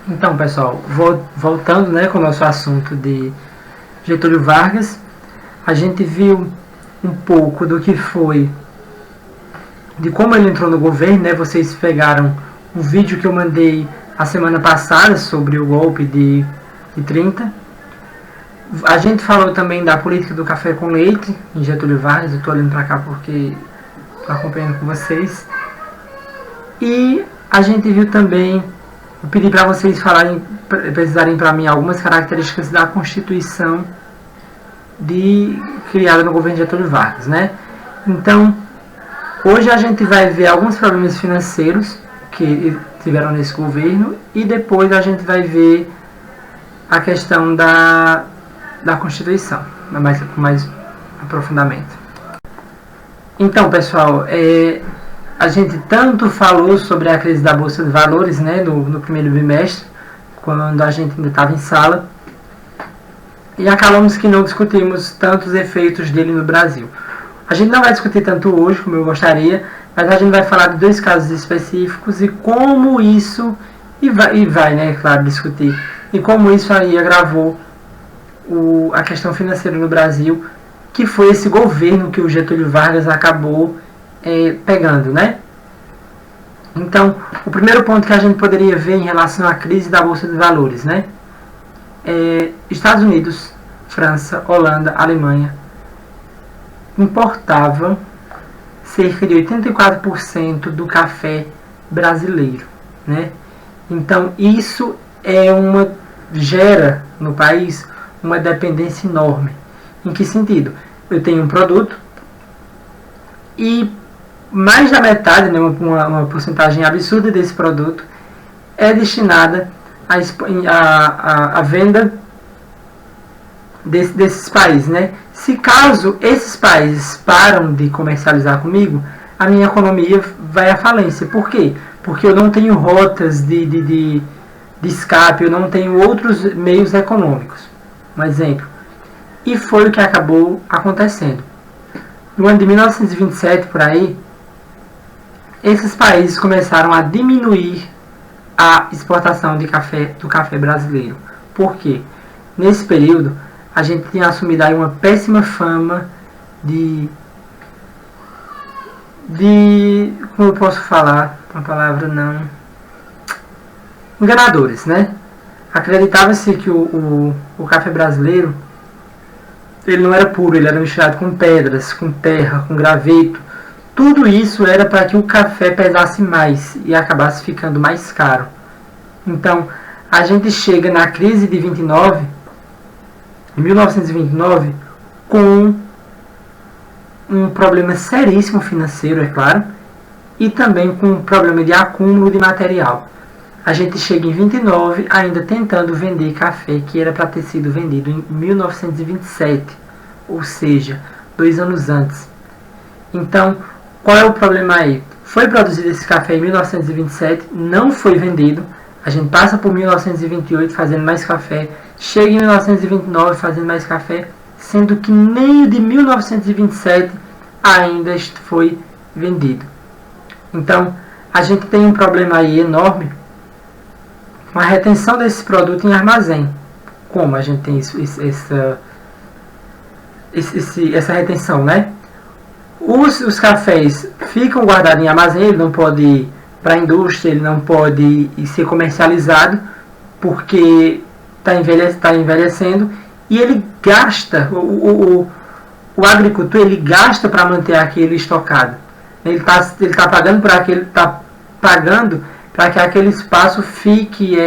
Então, pessoal, voltando, né, com o nosso assunto de Getúlio Vargas, a gente viu um pouco do que foi, de como ele entrou no governo, né? Vocês pegaram o vídeo que eu mandei a semana passada sobre o golpe de 30. A gente falou também da política do café com leite em Getúlio Vargas. Eu estou olhando para cá porque estou acompanhando com vocês. E a gente viu também, eu pedi para vocês precisarem para mim algumas características da Constituição criada no governo de Getúlio Vargas, né? Então, hoje a gente vai ver alguns problemas financeiros que tiveram nesse governo e depois a gente vai ver a questão da Constituição, com mais aprofundamento. Então, pessoal, a gente tanto falou sobre a crise da Bolsa de Valores, né, no primeiro bimestre, quando a gente ainda estava em sala, e acabamos que não discutimos tantos efeitos dele no Brasil. A gente não vai discutir tanto hoje como eu gostaria, mas a gente vai falar de dois casos específicos e como isso, e vai, né, claro, discutir, e como isso aí agravou a questão financeira no Brasil, que foi esse governo que o Getúlio Vargas acabou pegando, né? Então, o primeiro ponto que a gente poderia ver em relação à crise da Bolsa de Valores, né? Estados Unidos, França, Holanda, Alemanha importavam cerca de 84% do café brasileiro, né? Então isso gera no país uma dependência enorme. Em que sentido? Eu tenho um produto e mais da metade, né, uma porcentagem absurda desse produto é destinada à venda desses países, né? Se caso esses países param de comercializar comigo, a minha economia vai à falência. Por quê? Porque eu não tenho rotas de escape, eu não tenho outros meios econômicos. Um exemplo. E foi o que acabou acontecendo. No ano de 1927, por aí, esses países começaram a diminuir a exportação do café brasileiro. Por quê? Nesse período, a gente tinha assumido aí uma péssima fama como eu posso falar, uma palavra não, enganadores, né? Acreditava-se que o café brasileiro, ele não era puro, ele era misturado com pedras, com terra, com graveto. Tudo isso era para que o café pesasse mais e acabasse ficando mais caro. Então, a gente chega na crise de 1929, com um problema seríssimo financeiro, é claro, e também com um problema de acúmulo de material. A gente chega em 29 ainda tentando vender café que era para ter sido vendido em 1927, ou seja, 2 anos antes. Então, qual é o problema aí? Foi produzido esse café em 1927, não foi vendido, a gente passa por 1928 fazendo mais café, chega em 1929 fazendo mais café, sendo que nem o de 1927 ainda foi vendido. Então, a gente tem um problema aí enorme com a retenção desse produto em armazém. Como a gente tem essa retenção, né? Os cafés ficam guardados em armazém, ele não pode ir para a indústria, ele não pode ser comercializado, porque está envelhecendo, e ele gasta, o agricultor ele gasta para manter aquele estocado. Ele está pagando para que aquele espaço fique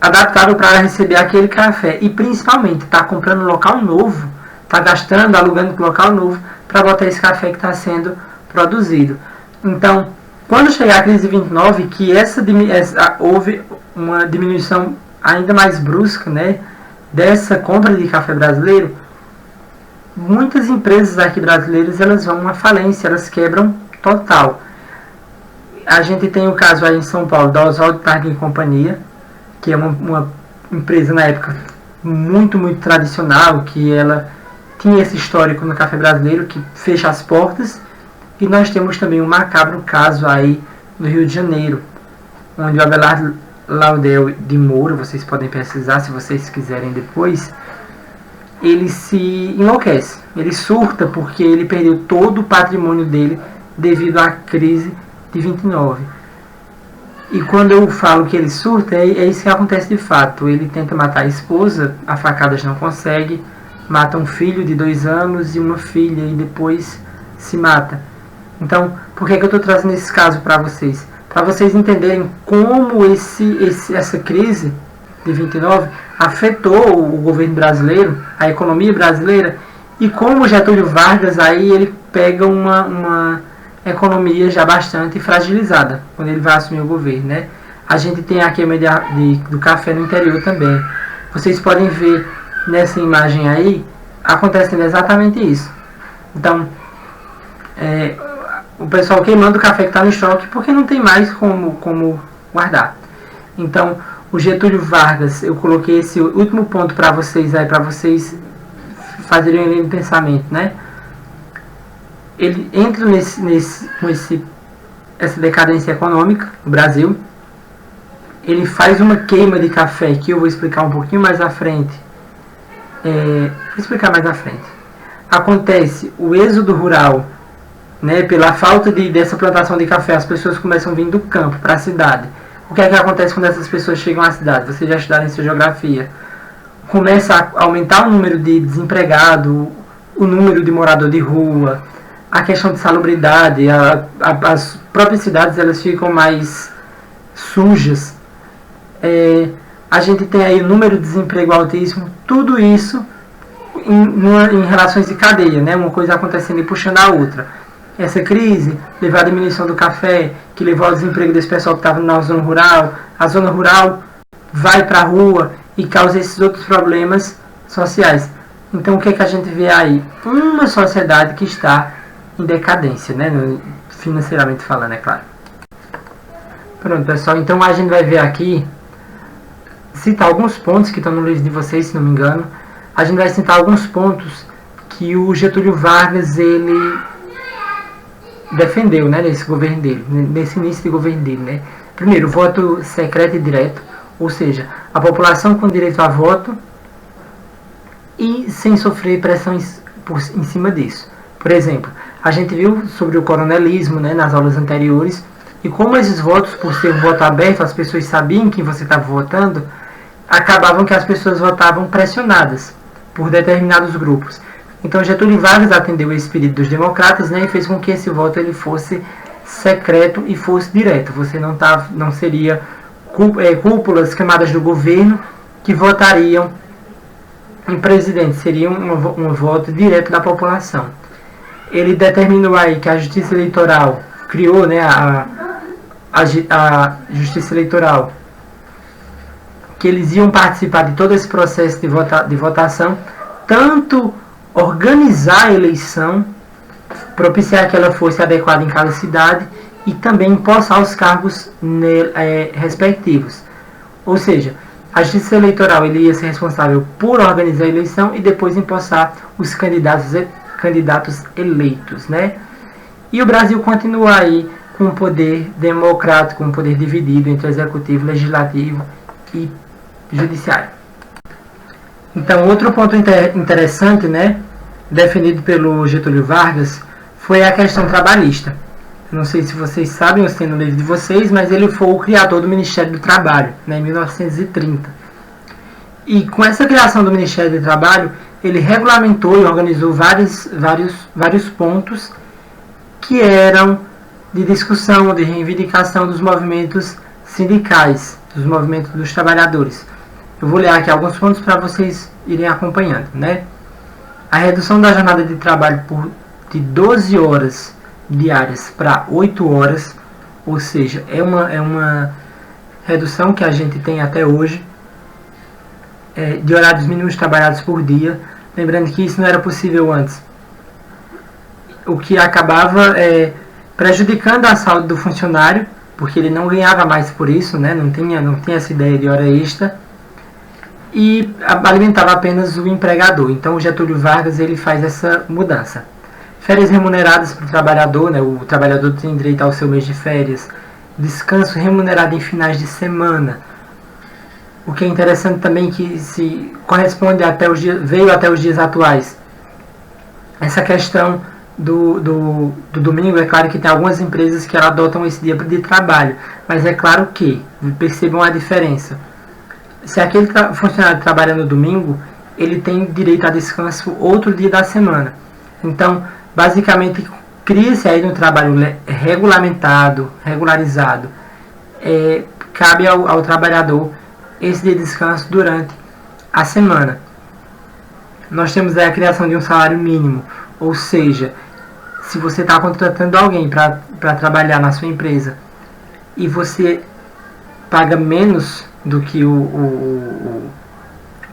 adaptável para receber aquele café, e principalmente está comprando um local novo, está gastando, alugando um local novo para botar esse café que está sendo produzido. Então, quando chegar a crise de 29, que houve uma diminuição ainda mais brusca, né, dessa compra de café brasileiro, muitas empresas aqui brasileiras elas vão à falência, elas quebram total. A gente tem o caso aí em São Paulo da Oswaldo Targa e Companhia, que é uma empresa na época muito tradicional, que ela tinha esse histórico no café brasileiro, que fecha as portas. E nós temos também um macabro caso aí no Rio de Janeiro, onde o Abelardo Laudel de Moura, vocês podem pesquisar se vocês quiserem depois, ele se enlouquece, ele surta porque ele perdeu todo o patrimônio dele devido à crise de 29. E quando eu falo que ele surta, é isso que acontece de fato. Ele tenta matar a esposa, a facadas não consegue, mata um filho de 2 anos e uma filha e depois se mata. Então, por que eu estou trazendo esse caso para vocês? Para vocês entenderem como essa crise de 29 afetou o governo brasileiro, a economia brasileira, e como Getúlio Vargas aí ele pega uma economia já bastante fragilizada quando ele vai assumir o governo, né? A gente tem a queima do café no interior também. Vocês podem ver nessa imagem aí acontecendo exatamente isso. Então, o pessoal queimando o café que está no estoque porque não tem mais como guardar. Então, o Getúlio Vargas, eu coloquei esse último ponto para vocês aí, para vocês fazerem um pensamento, né? Ele entra com essa decadência econômica no Brasil. Ele faz uma queima de café que eu vou explicar um pouquinho mais à frente. Acontece o êxodo rural, né? Pela falta dessa plantação de café, as pessoas começam a vir do campo para a cidade. O que é que acontece quando essas pessoas chegam à cidade? Vocês já estudaram em sua geografia. Começa a aumentar o número de desempregados, o número de morador de rua, a questão de salubridade, as próprias cidades elas ficam mais sujas. A gente tem aí o número de desemprego altíssimo, tudo isso em relações de cadeia, né? Uma coisa acontecendo e puxando a outra. Essa crise levou à diminuição do café, que levou ao desemprego desse pessoal que estava na zona rural. A zona rural vai para a rua e causa esses outros problemas sociais. Então o que é que a gente vê aí? Uma sociedade que está em decadência, né? Financeiramente falando, é claro. Pronto, pessoal, então a gente vai ver aqui, citar alguns pontos que estão no livro de vocês, se não me engano. A gente vai citar alguns pontos que o Getúlio Vargas, ele defendeu, né, nesse governo dele, nesse início de governo dele, né? Primeiro, voto secreto e direto, ou seja, a população com direito a voto e sem sofrer pressões em cima disso. Por exemplo, a gente viu sobre o coronelismo, né, nas aulas anteriores, e como esses votos, por ser um voto aberto, as pessoas sabiam que você estava votando, acabavam que as pessoas votavam pressionadas por determinados grupos. Então Getúlio Vargas atendeu esse pedido dos democratas, né, e fez com que esse voto ele fosse secreto e fosse direto. Você não seria cúpulas, camadas do governo que votariam em presidente, seria um voto direto da população. Ele determinou aí que a Justiça Eleitoral criou, né, a Justiça Eleitoral, que eles iam participar de todo esse processo de votação, tanto organizar a eleição, propiciar que ela fosse adequada em cada cidade e também empossar os cargos respectivos. Ou seja, a Justiça Eleitoral ele ia ser responsável por organizar a eleição e depois empossar os candidatos eleitos, né? E o Brasil continua aí com um poder democrático, um poder dividido entre executivo, legislativo e judiciário. Então, outro ponto interessante, né, definido pelo Getúlio Vargas, foi a questão trabalhista. Eu não sei se vocês sabem, eu sei no livro de vocês, mas ele foi o criador do Ministério do Trabalho, né, em 1930. E com essa criação do Ministério do Trabalho, ele regulamentou e organizou vários pontos que eram de discussão, de reivindicação dos movimentos sindicais, dos movimentos dos trabalhadores. Eu vou ler aqui alguns pontos para vocês irem acompanhando, né? A redução da jornada de trabalho de 12 horas diárias para 8 horas, ou seja, é uma redução que a gente tem até hoje, de horários mínimos trabalhados por dia. Lembrando que isso não era possível antes, o que acabava prejudicando a saúde do funcionário, porque ele não ganhava mais por isso, né? não tinha essa ideia de hora extra, e alimentava apenas o empregador. Então o Getúlio Vargas ele faz essa mudança. Férias remuneradas para o trabalhador, né? O trabalhador tem direito ao seu mês de férias descanso remunerado em finais de semana. O que é interessante também que se corresponde até os dias, veio até os dias atuais. Essa questão do domingo, é claro que tem algumas empresas que adotam esse dia de trabalho, mas é claro que, percebam a diferença. Se aquele funcionário trabalha no domingo, ele tem direito a descanso outro dia da semana. Então, basicamente, cria-se aí no trabalho regulamentado, regularizado, cabe ao trabalhador esse dia de descanso durante a semana. Nós temos aí a criação de um salário mínimo, ou seja, se você está contratando alguém para trabalhar na sua empresa e você paga menos do que o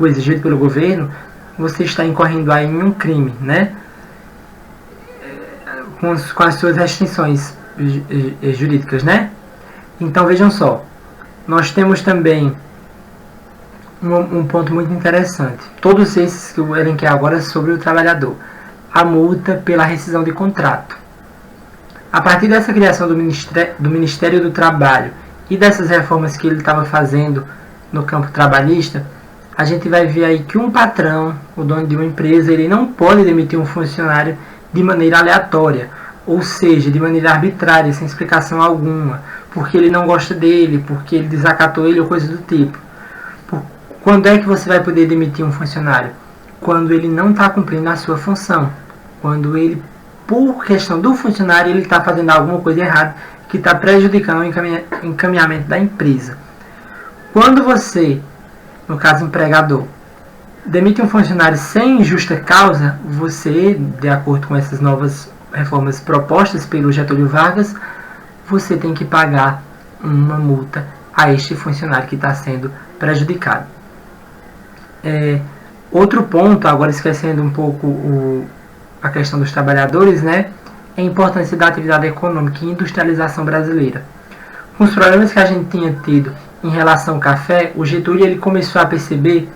exigido pelo governo, você está incorrendo aí em um crime, né? Com as suas restrições jurídicas, né? Então vejam só, nós temos também um ponto muito interessante. Todos esses que eu elenquei agora sobre o trabalhador. A multa pela rescisão de contrato. A partir dessa criação do Ministério do Trabalho e dessas reformas que ele estava fazendo no campo trabalhista, a gente vai ver aí que um patrão, o dono de uma empresa, ele não pode demitir um funcionário de maneira aleatória, ou seja, de maneira arbitrária, sem explicação alguma, porque ele não gosta dele, porque ele desacatou ele ou coisa do tipo. Quando é que você vai poder demitir um funcionário? Quando ele não está cumprindo a sua função. Quando ele, por questão do funcionário, ele está fazendo alguma coisa errada que está prejudicando o encaminhamento da empresa. Quando você, no caso empregador, demite um funcionário sem justa causa, você, de acordo com essas novas reformas propostas pelo Getúlio Vargas, você tem que pagar uma multa a este funcionário que está sendo prejudicado. Outro ponto, agora esquecendo um pouco a questão dos trabalhadores, né, é a importância da atividade econômica e industrialização brasileira. Com os problemas que a gente tinha tido em relação ao café, o Getúlio ele começou a perceber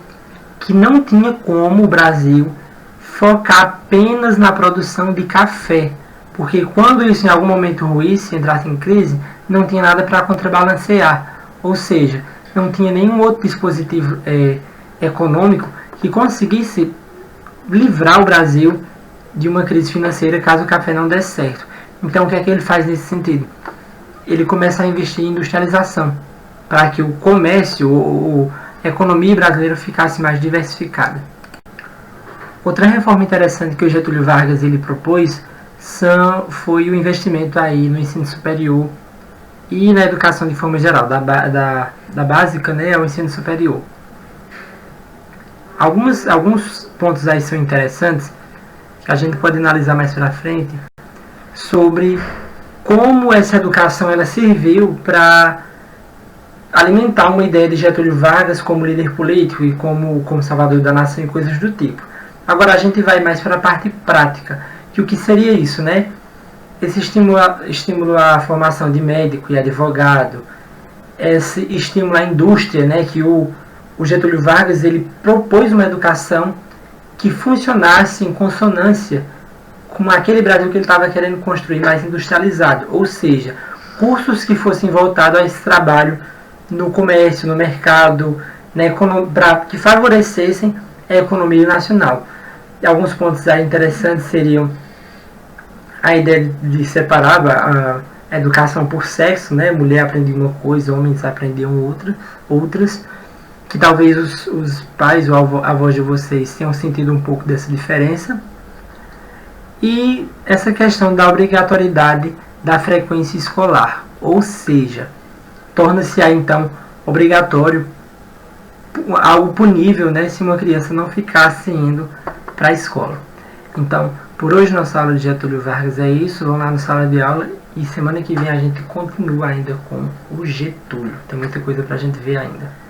que não tinha como o Brasil focar apenas na produção de café, porque quando isso em algum momento ruísse, entrasse em crise, não tinha nada para contrabalancear, ou seja, não tinha nenhum outro dispositivo econômico que conseguisse livrar o Brasil de uma crise financeira caso o café não desse certo. Então o que é que ele faz nesse sentido? Ele começa a investir em industrialização para que o comércio, a economia brasileira ficasse mais diversificada. Outra reforma interessante que o Getúlio Vargas ele propôs foi o investimento aí no ensino superior e na educação de forma geral, da básica, né, ao ensino superior. Alguns pontos aí são interessantes, que a gente pode analisar mais para frente, sobre como essa educação ela serviu para alimentar uma ideia de Getúlio Vargas como líder político e como salvador da nação e coisas do tipo. Agora a gente vai mais para a parte prática, que o que seria isso, né? Esse estímulo à formação de médico e advogado, esse estímulo à indústria, né? Que o Getúlio Vargas ele propôs uma educação que funcionasse em consonância com aquele Brasil que ele estava querendo construir mais industrializado, ou seja, cursos que fossem voltados a esse trabalho no comércio, no mercado, que favorecessem a economia nacional. E alguns pontos aí interessantes seriam a ideia de separar a educação por sexo, né? Mulher aprendia uma coisa, homens aprendiam outras, que talvez os pais ou avós de vocês tenham sentido um pouco dessa diferença. E essa questão da obrigatoriedade da frequência escolar, ou seja, torna-se aí então obrigatório, algo punível, né, se uma criança não ficasse indo para a escola. Então, por hoje nossa aula de Getúlio Vargas é isso, vamos lá na sala de aula e semana que vem a gente continua ainda com o Getúlio, tem muita coisa para a gente ver ainda.